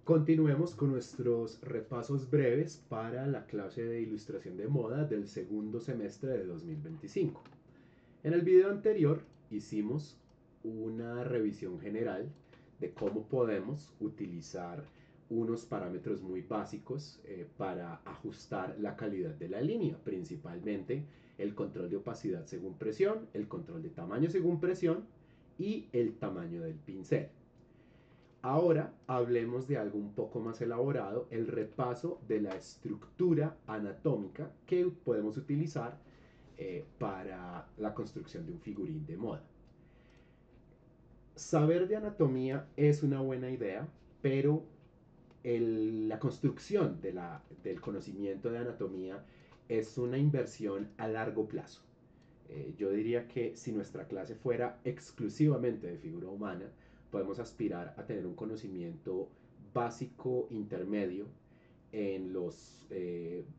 Continuemos con nuestros repasos breves para la clase de ilustración de moda del segundo semestre de 2025. En el video anterior hicimos una revisión general de cómo podemos utilizar unos parámetros muy básicos para ajustar la calidad de la línea, principalmente el control de opacidad según presión, el control de tamaño según presión y el tamaño del pincel. Ahora hablemos de algo un poco más elaborado, el repaso de la estructura anatómica que podemos utilizar para la construcción de un figurín de moda. Saber de anatomía es una buena idea, pero la construcción del conocimiento de anatomía es una inversión a largo plazo. Yo diría que si nuestra clase fuera exclusivamente de figura humana, podemos aspirar a tener un conocimiento básico intermedio en los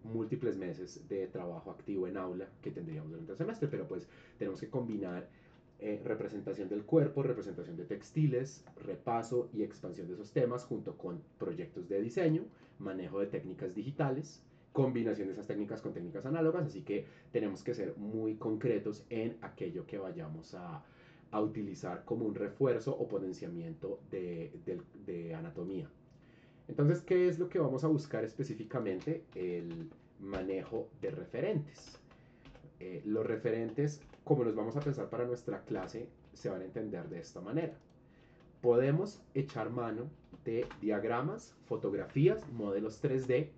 múltiples meses de trabajo activo en aula que tendríamos durante el semestre, pero pues tenemos que combinar representación del cuerpo, representación de textiles, repaso y expansión de esos temas junto con proyectos de diseño, manejo de técnicas digitales, combinación de esas técnicas con técnicas análogas, así que tenemos que ser muy concretos en aquello que vayamos a utilizar como un refuerzo o potenciamiento de anatomía. Entonces, ¿qué es lo que vamos a buscar específicamente? El manejo de referentes. Los referentes, como los vamos a pensar para nuestra clase, se van a entender de esta manera. Podemos echar mano de diagramas, fotografías, modelos 3D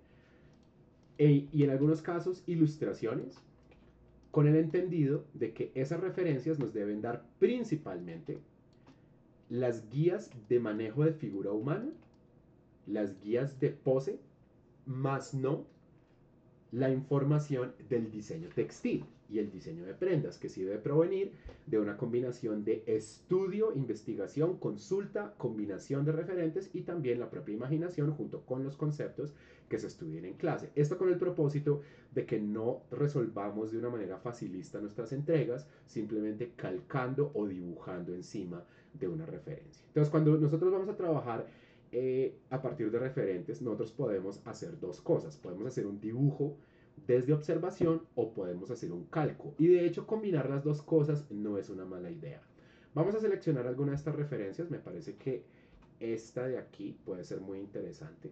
y en algunos casos ilustraciones, con el entendido de que esas referencias nos deben dar principalmente las guías de manejo de figura humana, las guías de pose, más no la información del diseño textil y el diseño de prendas, que sí debe provenir de una combinación de estudio, investigación, consulta, combinación de referentes y también la propia imaginación junto con los conceptos que se estudien en clase. Esto con el propósito de que no resolvamos de una manera facilista nuestras entregas, simplemente calcando o dibujando encima de una referencia. Entonces, cuando nosotros vamos a trabajar a partir de referentes, nosotros podemos hacer dos cosas. Podemos hacer un dibujo desde observación o podemos hacer un calco. Y de hecho, combinar las dos cosas no es una mala idea. Vamos a seleccionar alguna de estas referencias. Me parece que esta de aquí puede ser muy interesante.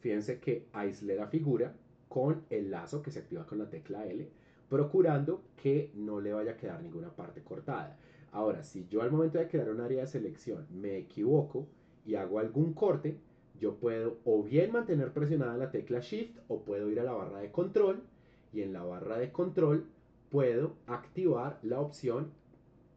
Fíjense que aislé la figura con el lazo que se activa con la tecla L, procurando que no le vaya a quedar ninguna parte cortada. Ahora, si yo al momento de crear un área de selección me equivoco y hago algún corte, yo puedo o bien mantener presionada la tecla Shift o puedo ir a la barra de control y en la barra de control puedo activar la opción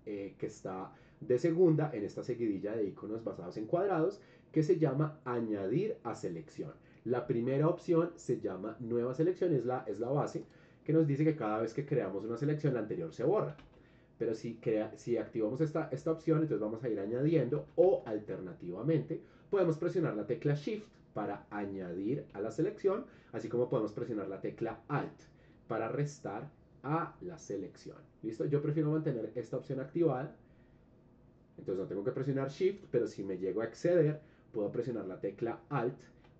que está de segunda en esta seguidilla de iconos basados en cuadrados que se llama añadir a selección. La primera opción se llama nueva selección, es la base que nos dice que cada vez que creamos una selección la anterior se borra. Pero si activamos esta opción, entonces vamos a ir añadiendo o alternativamente podemos presionar la tecla Shift para añadir a la selección, así como podemos presionar la tecla Alt para restar a la selección. ¿Listo? Yo prefiero mantener esta opción activada. Entonces no tengo que presionar Shift, pero si me llego a exceder, puedo presionar la tecla Alt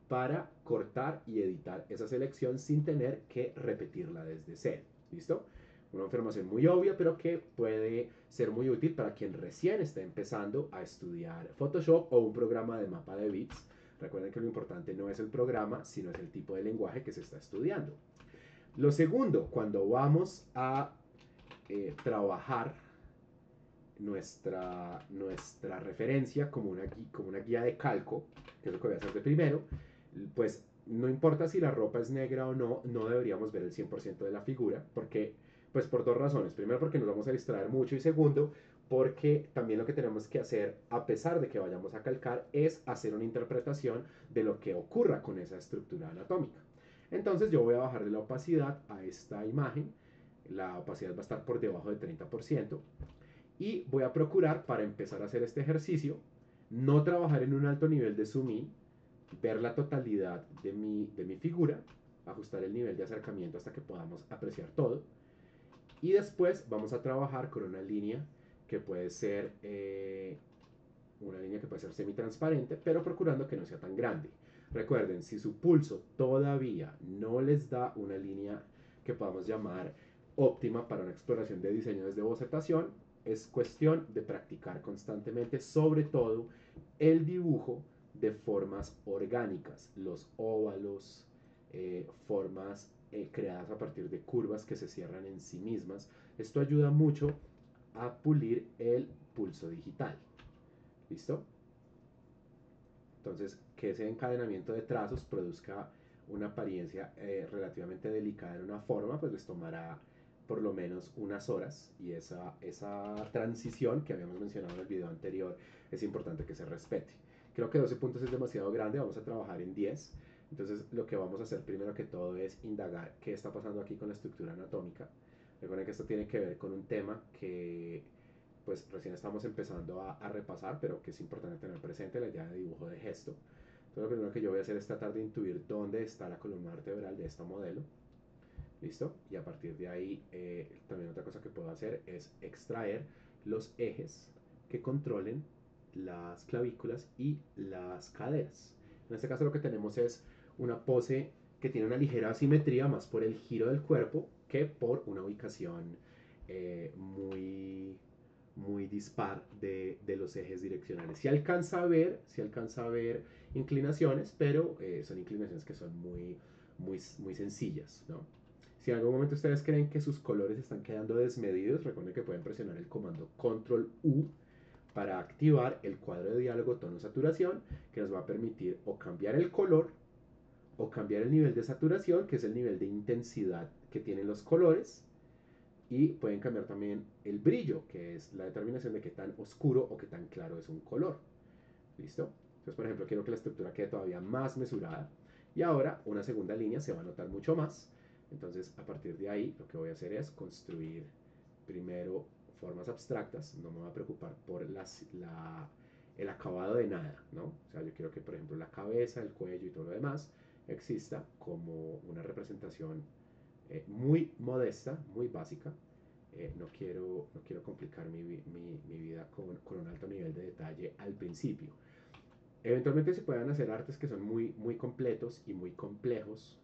para cortar y editar esa selección sin tener que repetirla desde cero. ¿Listo? Una información muy obvia, pero que puede ser muy útil para quien recién está empezando a estudiar Photoshop o un programa de mapa de bits. Recuerden que lo importante no es el programa, sino es el tipo de lenguaje que se está estudiando. Lo segundo, cuando vamos a trabajar nuestra referencia como una guía de calco, que es lo que voy a hacer de primero, pues no importa si la ropa es negra o no, no deberíamos ver el 100% de la figura, porque, pues por dos razones. Primero, porque nos vamos a distraer mucho y segundo, porque también lo que tenemos que hacer, a pesar de que vayamos a calcar, es hacer una interpretación de lo que ocurra con esa estructura anatómica. Entonces yo voy a bajarle la opacidad a esta imagen. La opacidad va a estar por debajo de 30%. Y voy a procurar, para empezar a hacer este ejercicio, no trabajar en un alto nivel de zoom in, ver la totalidad de mi figura, ajustar el nivel de acercamiento hasta que podamos apreciar todo. Y después vamos a trabajar con una línea que puede ser puede ser semitransparente, pero procurando que no sea tan grande. Recuerden, si su pulso todavía no les da una línea que podamos llamar óptima para una exploración de diseño desde bocetación, es cuestión de practicar constantemente, sobre todo el dibujo de formas orgánicas, los óvalos, formas creadas a partir de curvas que se cierran en sí mismas. Esto ayuda mucho a pulir el pulso digital. ¿Listo? Entonces, que ese encadenamiento de trazos produzca una apariencia relativamente delicada en una forma, pues les tomará por lo menos unas horas, y esa transición que habíamos mencionado en el video anterior es importante que se respete. Creo que 12 puntos es demasiado grande, vamos a trabajar en 10. Entonces lo que vamos a hacer primero que todo es indagar qué está pasando aquí con la estructura anatómica. Recuerden que esto tiene que ver con un tema que pues recién estamos empezando a repasar, pero que es importante tener presente, la idea de dibujo de gesto. Entonces lo primero que yo voy a hacer es tratar de intuir dónde está la columna vertebral de este modelo. ¿Listo? Y a partir de ahí, también otra cosa que puedo hacer es extraer los ejes que controlen las clavículas y las caderas. En este caso lo que tenemos es una pose que tiene una ligera asimetría más por el giro del cuerpo que por una ubicación muy dispar de los ejes direccionales. Si alcanza a ver inclinaciones, pero son inclinaciones que son muy sencillas, ¿no? Si en algún momento ustedes creen que sus colores están quedando desmedidos, recuerden que pueden presionar el comando Control U para activar el cuadro de diálogo tono-saturación, que nos va a permitir o cambiar el color o cambiar el nivel de saturación, que es el nivel de intensidad que tienen los colores, y pueden cambiar también el brillo, que es la determinación de qué tan oscuro o qué tan claro es un color. ¿Listo? Entonces, por ejemplo, quiero que la estructura quede todavía más mesurada, y ahora una segunda línea se va a notar mucho más. Entonces, a partir de ahí, lo que voy a hacer es construir primero formas abstractas. No me voy a preocupar por el acabado de nada, ¿no? O sea, yo quiero que, por ejemplo, la cabeza, el cuello y todo lo demás exista como una representación muy modesta, muy básica. No quiero complicar mi vida con un alto nivel de detalle al principio. Eventualmente se pueden hacer artes que son muy completos y muy complejos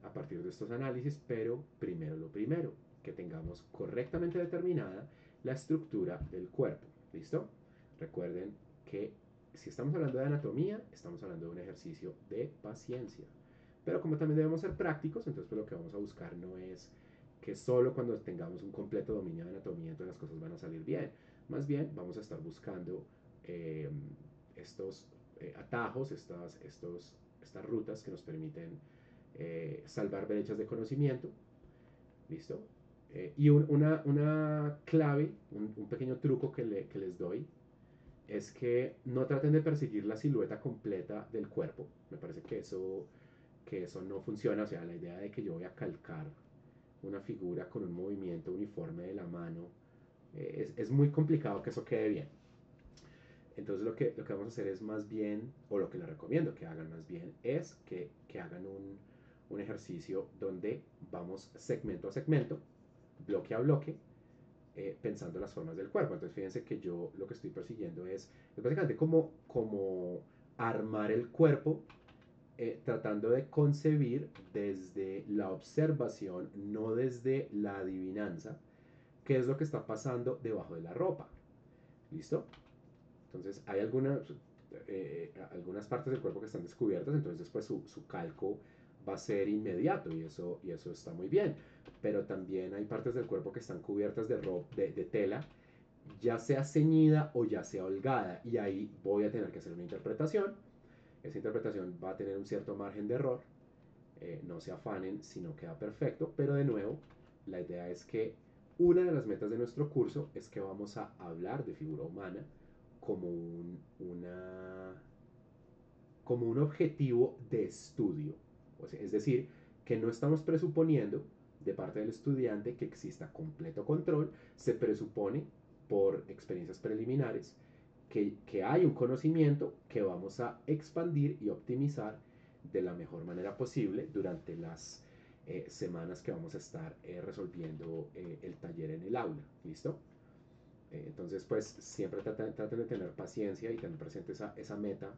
a partir de estos análisis, pero primero lo primero, que tengamos correctamente determinada la estructura del cuerpo. ¿Listo? Recuerden que si estamos hablando de anatomía, estamos hablando de un ejercicio de paciencia. Pero como también debemos ser prácticos, entonces pues lo que vamos a buscar no es que solo cuando tengamos un completo dominio de anatomía entonces las cosas van a salir bien. Más bien vamos a estar buscando estos atajos, estas rutas que nos permiten salvar brechas de conocimiento. ¿Listo? Y una clave, un pequeño truco que les doy, es que no traten de perseguir la silueta completa del cuerpo. Me parece que eso no funciona. O sea, la idea de que yo voy a calcar una figura con un movimiento uniforme de la mano, es muy complicado que eso quede bien. Entonces lo que vamos a hacer es más bien, o lo que les recomiendo que hagan más bien, es que hagan un ejercicio donde vamos segmento a segmento, bloque a bloque, pensando las formas del cuerpo. Entonces fíjense que yo lo que estoy persiguiendo es básicamente como armar el cuerpo, tratando de concebir desde la observación, no desde la adivinanza, qué es lo que está pasando debajo de la ropa. ¿Listo? Entonces hay algunas partes del cuerpo que están descubiertas, entonces después su calco va a ser inmediato, y eso está muy bien. Pero también hay partes del cuerpo que están cubiertas de tela, ya sea ceñida o ya sea holgada, y ahí voy a tener que hacer una interpretación. Esa interpretación va a tener un cierto margen de error, no se afanen si no queda perfecto, pero de nuevo, la idea es que una de las metas de nuestro curso es que vamos a hablar de figura humana como como un objetivo de estudio. O sea, es decir, que no estamos presuponiendo de parte del estudiante que exista completo control, se presupone por experiencias preliminares que hay un conocimiento que vamos a expandir y optimizar de la mejor manera posible durante las semanas que vamos a estar resolviendo el taller en el aula. ¿Listo? Entonces, pues siempre traten de tener paciencia y tener presente esa meta,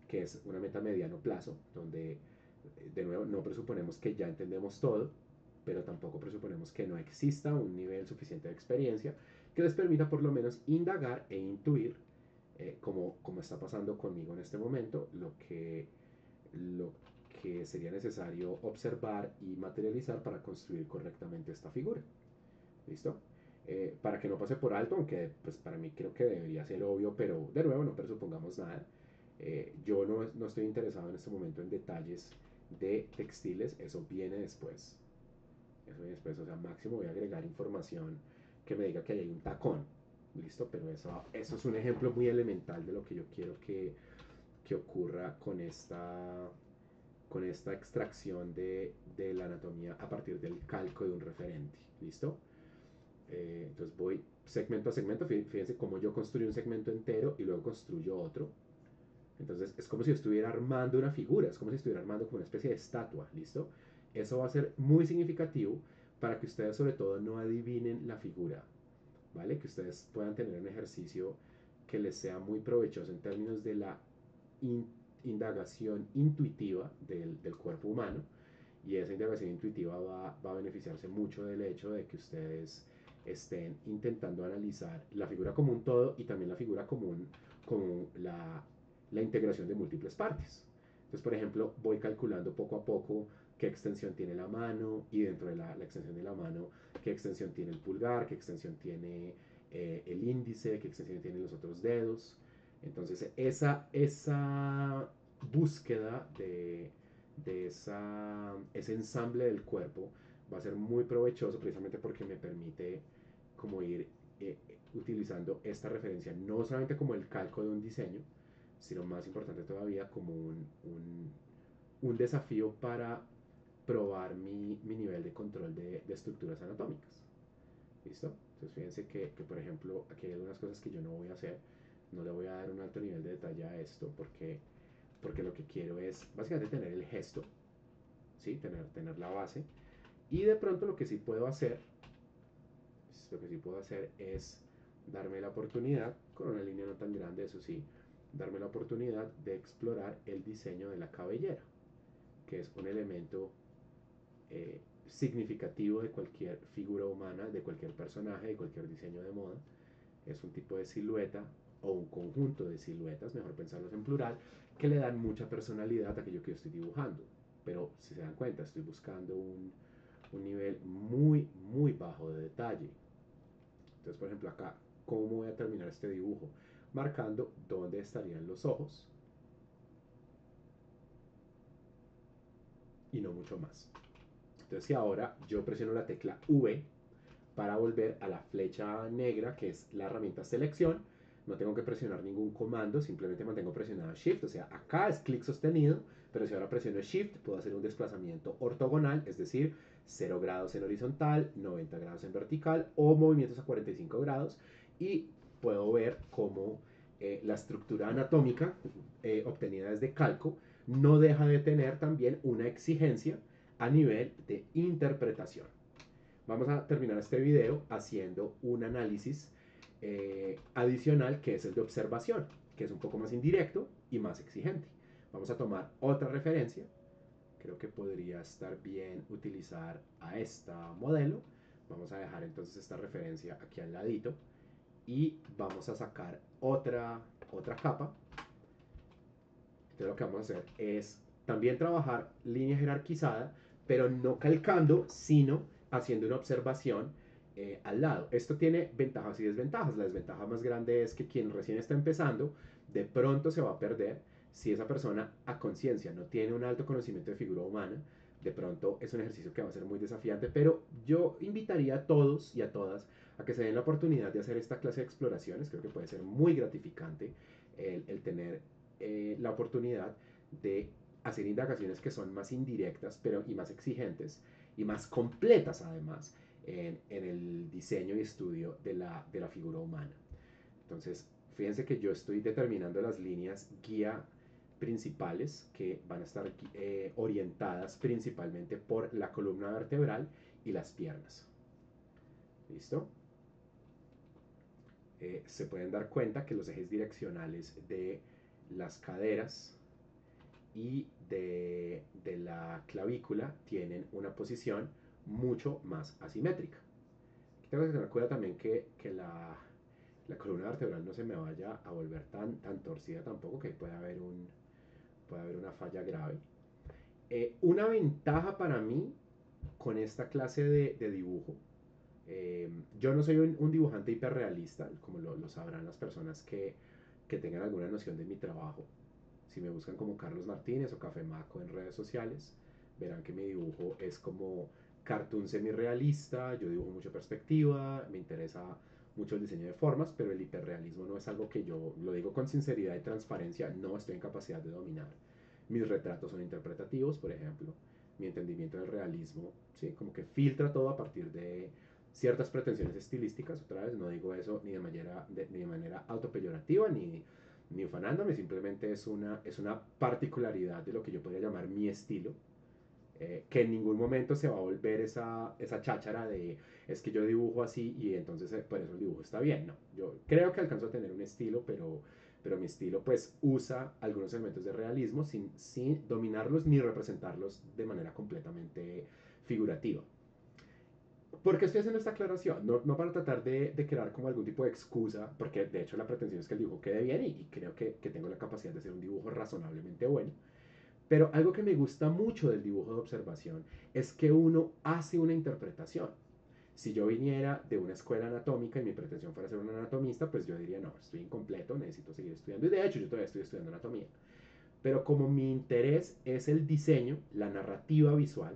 que es una meta a mediano plazo, donde de nuevo no presuponemos que ya entendemos todo, pero tampoco presuponemos que no exista un nivel suficiente de experiencia que les permita por lo menos indagar e intuir, como está pasando conmigo en este momento, lo que sería necesario observar y materializar para construir correctamente esta figura. ¿Listo? Para que no pase por alto, aunque pues para mí creo que debería ser obvio, pero de nuevo no presupongamos nada. Yo no estoy interesado en este momento en detalles de textiles, eso viene después. Eso viene después, o sea, máximo voy a agregar información que me diga que hay un tacón. ¿Listo? Pero eso es un ejemplo muy elemental de lo que yo quiero que ocurra con esta extracción de la anatomía a partir del calco de un referente. ¿Listo? Entonces voy segmento a segmento. Fíjense cómo yo construyo un segmento entero y luego construyo otro. Entonces es como si estuviera armando una figura, es como si estuviera armando como una especie de estatua, ¿listo? Eso va a ser muy significativo para que ustedes sobre todo no adivinen la figura, ¿vale? Que ustedes puedan tener un ejercicio que les sea muy provechoso en términos de la in indagación intuitiva del cuerpo humano, y esa indagación intuitiva va a beneficiarse mucho del hecho de que ustedes estén intentando analizar la figura como un todo y también la figura como la integración de múltiples partes. Entonces, por ejemplo, voy calculando poco a poco qué extensión tiene la mano y dentro de la extensión de la mano, qué extensión tiene el pulgar, qué extensión tiene el índice, qué extensión tienen los otros dedos. Entonces, esa búsqueda ese ensamble del cuerpo va a ser muy provechoso precisamente porque me permite como ir utilizando esta referencia no solamente como el calco de un diseño, sino más importante todavía como un desafío para probar mi nivel de control de estructuras anatómicas. ¿Listo? Entonces fíjense que, por ejemplo, aquí hay algunas cosas que yo no voy a hacer. No le voy a dar un alto nivel de detalle a esto porque lo que quiero es básicamente tener el gesto, ¿sí? Tener la base. Y de pronto lo que sí puedo hacer es darme la oportunidad, con una línea no tan grande, eso sí, darme la oportunidad de explorar el diseño de la cabellera, que es un elemento significativo de cualquier figura humana, de cualquier personaje, de cualquier diseño de moda. Es un tipo de silueta o un conjunto de siluetas, mejor pensarlos en plural, que le dan mucha personalidad a aquello que yo estoy dibujando. Pero si se dan cuenta, estoy buscando un nivel muy, muy bajo de detalle. Entonces, por ejemplo, acá, ¿cómo voy a terminar este dibujo? Marcando dónde estarían los ojos y no mucho más. Entonces, si ahora yo presiono la tecla V para volver a la flecha negra, que es la herramienta selección, no tengo que presionar ningún comando, simplemente mantengo presionado Shift, o sea, acá es clic sostenido, pero si ahora presiono Shift, puedo hacer un desplazamiento ortogonal, es decir, 0 grados en horizontal, 90 grados en vertical o movimientos a 45 grados, y puedo ver cómo la estructura anatómica obtenida desde calco no deja de tener también una exigencia a nivel de interpretación. Vamos a terminar este video haciendo un análisis adicional, que es el de observación, que es un poco más indirecto y más exigente. Vamos a tomar otra referencia. Creo que podría estar bien utilizar a esta modelo. Vamos a dejar entonces esta referencia aquí al ladito y vamos a sacar otra capa. Entonces lo que vamos a hacer es también trabajar línea jerarquizada, pero no calcando, sino haciendo una observación al lado. Esto tiene ventajas y desventajas. La desventaja más grande es que quien recién está empezando, de pronto se va a perder si esa persona a conciencia no tiene un alto conocimiento de figura humana. De pronto es un ejercicio que va a ser muy desafiante, pero yo invitaría a todos y a todas a que se den la oportunidad de hacer esta clase de exploraciones. Creo que puede ser muy gratificante el tener la oportunidad de hacer indagaciones que son más indirectas pero, y más exigentes y más completas además en el diseño y estudio de la figura humana. Entonces, fíjense que yo estoy determinando las líneas guía principales que van a estar orientadas principalmente por la columna vertebral y las piernas. ¿Listo? se pueden dar cuenta que los ejes direccionales de las caderas y de la clavícula tienen una posición mucho más asimétrica. Tengo que tener cuidado también que la columna vertebral no se me vaya a volver tan torcida tampoco, que puede haber una falla grave. Una ventaja para mí con esta clase de dibujo, yo no soy un dibujante hiperrealista, como lo sabrán las personas que tengan alguna noción de mi trabajo. Si me buscan como Carlos Martínez o Café Maco en redes sociales, verán que mi dibujo es como cartoon semi-realista, yo dibujo mucho perspectiva, me interesa mucho el diseño de formas, pero el hiperrealismo no es algo que yo, lo digo con sinceridad y transparencia, no estoy en capacidad de dominar. Mis retratos son interpretativos, por ejemplo, mi entendimiento del realismo, ¿sí? Como que filtra todo a partir de ciertas pretensiones estilísticas, otra vez, no digo eso ni de manera autopeyorativa, ni ufanándome, simplemente es una particularidad de lo que yo podría llamar mi estilo, que en ningún momento se va a volver esa cháchara de es que yo dibujo así y entonces por eso el dibujo está bien. No, yo creo que alcanzo a tener un estilo, pero mi estilo pues usa algunos elementos de realismo sin dominarlos ni representarlos de manera completamente figurativa. ¿Por qué estoy haciendo esta aclaración? No para tratar de crear como algún tipo de excusa, porque de hecho la pretensión es que el dibujo quede bien y creo que tengo la capacidad de hacer un dibujo razonablemente bueno. Pero algo que me gusta mucho del dibujo de observación es que uno hace una interpretación. Si yo viniera de una escuela anatómica y mi pretensión fuera ser un anatomista, pues yo diría, no, estoy incompleto, necesito seguir estudiando. Y de hecho, yo todavía estoy estudiando anatomía. Pero como mi interés es el diseño, la narrativa visual,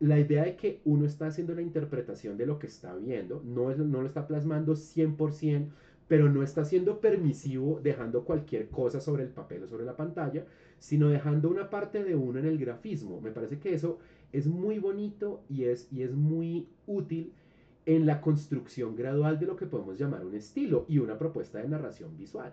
la idea de que uno está haciendo la interpretación de lo que está viendo, no lo está plasmando 100%, pero no está siendo permisivo dejando cualquier cosa sobre el papel o sobre la pantalla, sino dejando una parte de uno en el grafismo. Me parece que eso es muy bonito y es muy útil en la construcción gradual de lo que podemos llamar un estilo y una propuesta de narración visual.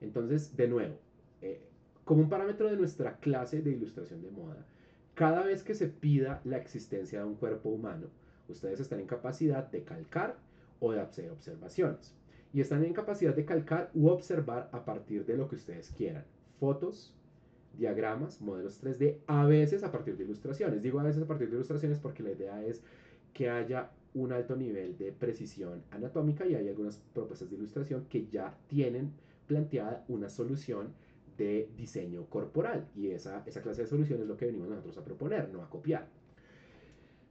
Entonces, de nuevo, eh, como un parámetro de nuestra clase de ilustración de moda, cada vez que se pida la existencia de un cuerpo humano, ustedes están en capacidad de calcar o de hacer observaciones. Y están en capacidad de calcar u observar a partir de lo que ustedes quieran. Fotos, diagramas, modelos 3D, a veces a partir de ilustraciones. Digo a veces a partir de ilustraciones porque la idea es que haya un alto nivel de precisión anatómica y hay algunas propuestas de ilustración que ya tienen planteada una solución de diseño corporal y esa clase de solución es lo que venimos nosotros a proponer, no a copiar.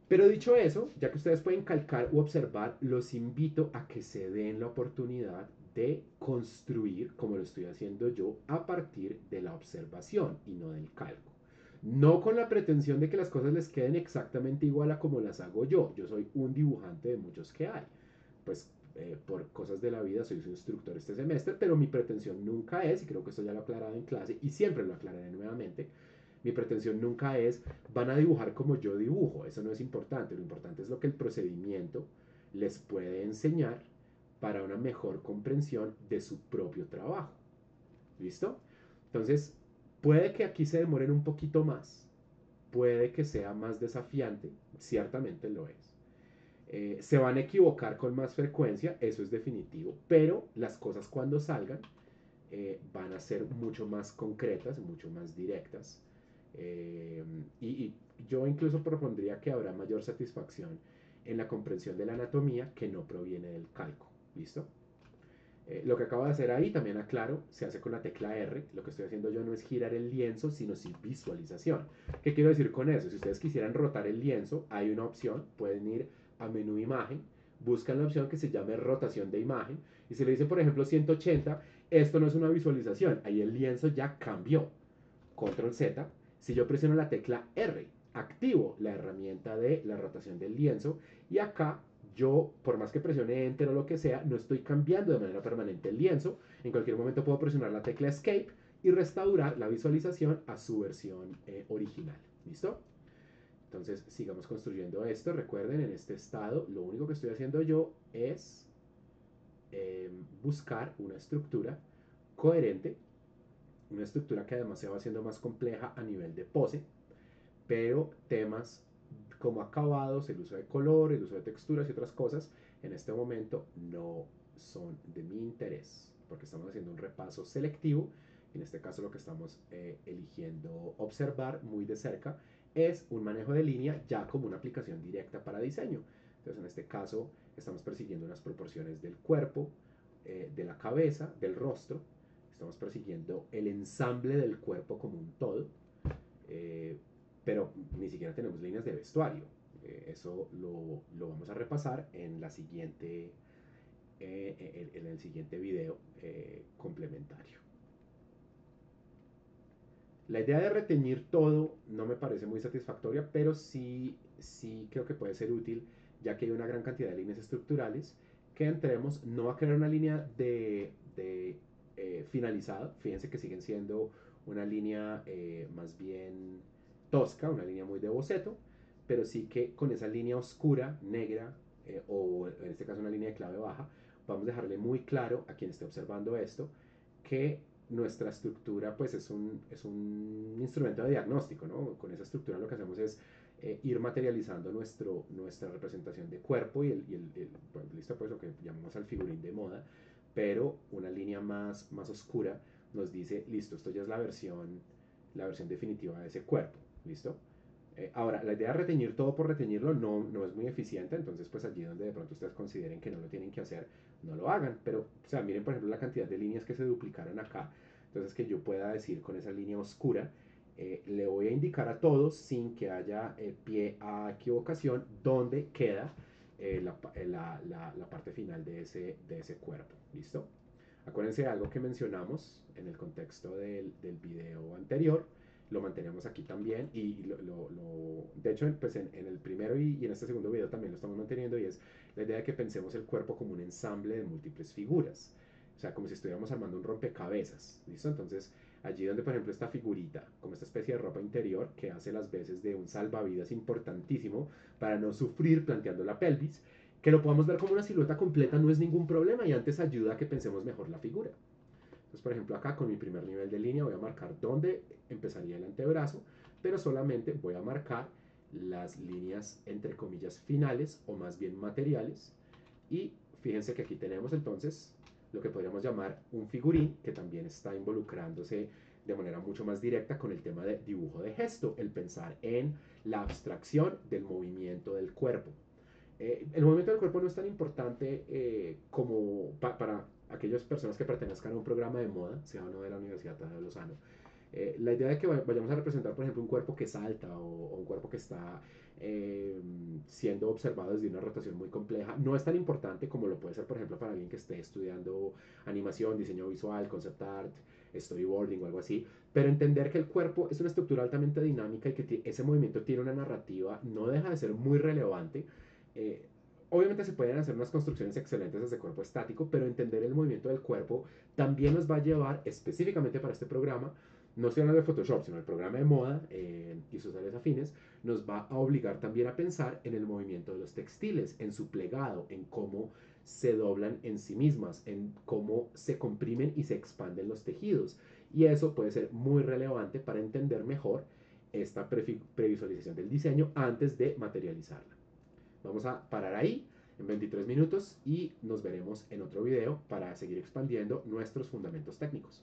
Pero dicho eso, ya que ustedes pueden calcar u observar, los invito a que se den la oportunidad de construir, como lo estoy haciendo yo, a partir de la observación y no del calco. No con la pretensión de que las cosas les queden exactamente igual a como las hago yo. Yo soy un dibujante de muchos que hay. Pues por cosas de la vida soy su instructor este semestre, pero mi pretensión nunca es, y creo que esto ya lo he aclarado en clase y siempre lo aclararé nuevamente, mi pretensión nunca es, van a dibujar como yo dibujo, eso no es importante, lo importante es lo que el procedimiento les puede enseñar para una mejor comprensión de su propio trabajo. ¿Listo? Entonces, puede que aquí se demoren un poquito más, puede que sea más desafiante, ciertamente lo es. Se van a equivocar con más frecuencia, eso es definitivo, pero las cosas cuando salgan van a ser mucho más concretas, mucho más directas. Eh, y yo incluso propondría que habrá mayor satisfacción en la comprensión de la anatomía que no proviene del calco. ¿Listo? Lo que acabo de hacer ahí, también aclaro, se hace con la tecla R. Lo que estoy haciendo yo no es girar el lienzo, sino sin visualización. ¿Qué quiero decir con eso? Si ustedes quisieran rotar el lienzo, hay una opción. Pueden ir a menú imagen, buscan la opción que se llame rotación de imagen. Y se le dice, por ejemplo, 180, esto no es una visualización. Ahí el lienzo ya cambió. Control Z. Si yo presiono la tecla R, activo la herramienta de la rotación del lienzo. Y acá yo, por más que presione Enter o lo que sea, no estoy cambiando de manera permanente el lienzo. En cualquier momento puedo presionar la tecla Escape y restaurar la visualización a su versión original. ¿Listo? Entonces, sigamos construyendo esto. Recuerden, en este estado, lo único que estoy haciendo yo es buscar una estructura coherente, una estructura que además se va haciendo más compleja a nivel de pose, pero temas como acabados, el uso de color, el uso de texturas y otras cosas, en este momento no son de mi interés, porque estamos haciendo un repaso selectivo. En este caso lo que estamos eligiendo observar muy de cerca es un manejo de línea ya como una aplicación directa para diseño. Entonces en este caso estamos persiguiendo unas proporciones del cuerpo, de la cabeza, del rostro. Estamos persiguiendo el ensamble del cuerpo como un todo, pero ni siquiera tenemos líneas de vestuario. Eso lo vamos a repasar en la siguiente, en el siguiente video complementario. La idea de retener todo no me parece muy satisfactoria, pero sí creo que puede ser útil, ya que hay una gran cantidad de líneas estructurales que entremos no a crear una línea de finalizado. Fíjense que siguen siendo una línea más bien tosca, una línea muy de boceto, pero sí que con esa línea oscura, negra, o en este caso una línea de clave baja, vamos a dejarle muy claro a quien esté observando esto que nuestra estructura pues es un instrumento de diagnóstico, ¿no? Con esa estructura lo que hacemos es ir materializando nuestra representación de cuerpo pues, listo, pues lo que llamamos al figurín de moda, pero una línea más oscura nos dice, listo, esto ya es la versión definitiva de ese cuerpo, ¿listo? Ahora, la idea de reteñir todo por reteñirlo no es muy eficiente, entonces pues allí donde de pronto ustedes consideren que no lo tienen que hacer, no lo hagan, pero o sea, miren por ejemplo la cantidad de líneas que se duplicaron acá, entonces que yo pueda decir con esa línea oscura, le voy a indicar a todos sin que haya pie a equivocación dónde queda la parte final de ese cuerpo, ¿listo? Acuérdense de algo que mencionamos en el contexto del video anterior, lo mantenemos aquí también y de hecho pues en el primero y en este segundo video también lo estamos manteniendo, y es la idea de que pensemos el cuerpo como un ensamble de múltiples figuras, o sea, como si estuviéramos armando un rompecabezas, ¿listo? Entonces allí donde por ejemplo esta figurita, como esta especie de ropa interior que hace las veces de un salvavidas importantísimo para no sufrir planteando la pelvis, que lo podamos ver como una silueta completa no es ningún problema, y antes ayuda a que pensemos mejor la figura. Entonces, por ejemplo, acá con mi primer nivel de línea voy a marcar dónde empezaría el antebrazo, pero solamente voy a marcar las líneas entre comillas finales o más bien materiales. Y fíjense que aquí tenemos entonces lo que podríamos llamar un figurín que también está involucrándose de manera mucho más directa con el tema de dibujo de gesto, el pensar en la abstracción del movimiento del cuerpo. El movimiento del cuerpo no es tan importante como para aquellas personas que pertenezcan a un programa de moda, sea o no de la Universidad de Lozano. La idea de que vayamos a representar, por ejemplo, un cuerpo que salta o un cuerpo que está siendo observado desde una rotación muy compleja no es tan importante como lo puede ser, por ejemplo, para alguien que esté estudiando animación, diseño visual, concept art, storyboarding o algo así. Pero entender que el cuerpo es una estructura altamente dinámica y que ese movimiento tiene una narrativa no deja de ser muy relevante. eh, Obviamente se pueden hacer unas construcciones excelentes desde cuerpo estático, pero entender el movimiento del cuerpo también nos va a llevar específicamente para este programa, no estoy hablando de Photoshop, sino el programa de moda y sus áreas afines, nos va a obligar también a pensar en el movimiento de los textiles, en su plegado, en cómo se doblan en sí mismas, en cómo se comprimen y se expanden los tejidos. Y eso puede ser muy relevante para entender mejor esta previsualización del diseño antes de materializarla. Vamos a parar ahí en 23 minutos y nos veremos en otro video para seguir expandiendo nuestros fundamentos técnicos.